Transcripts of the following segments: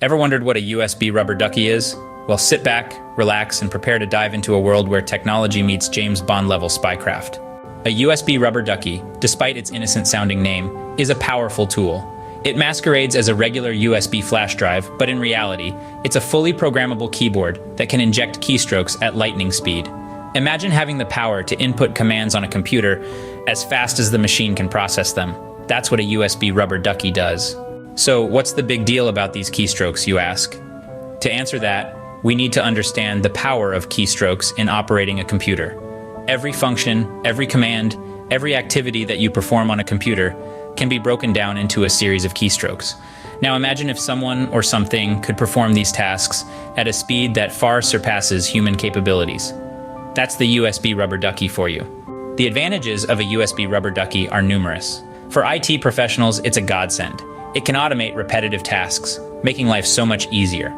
Ever wondered what a USB rubber ducky is? Well, sit back, relax, and prepare to dive into a world where technology meets James Bond-level spycraft. A USB rubber ducky, despite its innocent-sounding name, is a powerful tool. It masquerades as a regular USB flash drive, but in reality, it's a fully programmable keyboard that can inject keystrokes at lightning speed. Imagine having the power to input commands on a computer as fast as the machine can process them. That's what a USB rubber ducky does. So, what's the big deal about these keystrokes, you ask? To answer that, we need to understand the power of keystrokes in operating a computer. Every function, every command, every activity that you perform on a computer can be broken down into a series of keystrokes. Now imagine if someone or something could perform these tasks at a speed that far surpasses human capabilities. That's the USB rubber ducky for you. The advantages of a USB rubber ducky are numerous. For IT professionals, it's a godsend. It can automate repetitive tasks, making life so much easier.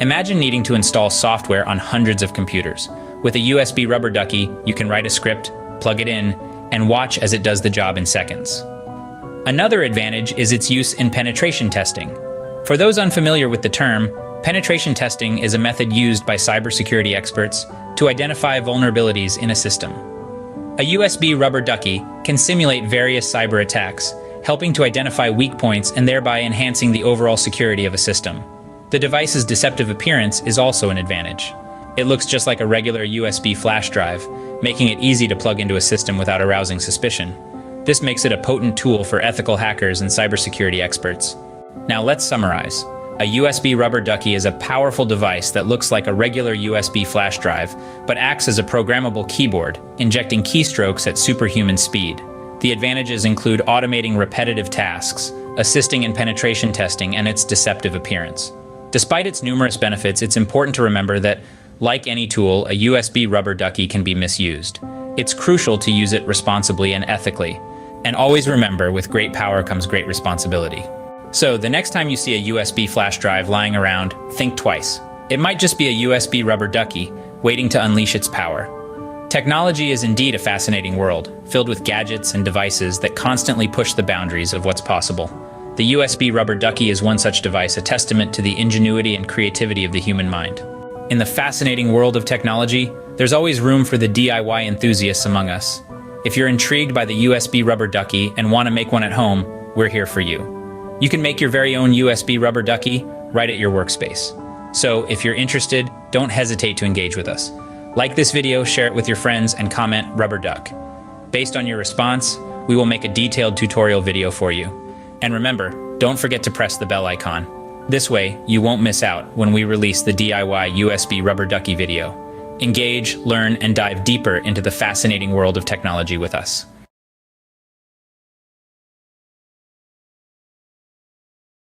Imagine needing to install software on hundreds of computers. With a USB rubber ducky, you can write a script, plug it in, and watch as it does the job in seconds. Another advantage is its use in penetration testing. For those unfamiliar with the term, penetration testing is a method used by cybersecurity experts to identify vulnerabilities in a system. A USB rubber ducky can simulate various cyber attacks, helping to identify weak points and thereby enhancing the overall security of a system. The device's deceptive appearance is also an advantage. It looks just like a regular USB flash drive, making it easy to plug into a system without arousing suspicion. This makes it a potent tool for ethical hackers and cybersecurity experts. Now let's summarize. A USB rubber ducky is a powerful device that looks like a regular USB flash drive, but acts as a programmable keyboard, injecting keystrokes at superhuman speed. The advantages include automating repetitive tasks, assisting in penetration testing, and its deceptive appearance. Despite its numerous benefits, it's important to remember that, like any tool, a USB rubber ducky can be misused. It's crucial to use it responsibly and ethically. And always remember, with great power comes great responsibility. So, the next time you see a USB flash drive lying around, think twice. It might just be a USB rubber ducky, waiting to unleash its power. Technology is indeed a fascinating world, filled with gadgets and devices that constantly push the boundaries of what's possible. The USB rubber ducky is one such device, a testament to the ingenuity and creativity of the human mind. In the fascinating world of technology, there's always room for the DIY enthusiasts among us. If you're intrigued by the USB rubber ducky and want to make one at home, we're here for you. You can make your very own USB rubber ducky right at your workspace. So if you're interested, don't hesitate to engage with us. Like this video, share it with your friends, and comment rubber duck. Based on your response, we will make a detailed tutorial video for you. And remember, don't forget to press the bell icon. This way, you won't miss out when we release the DIY USB rubber ducky video. Engage, learn, and dive deeper into the fascinating world of technology with us.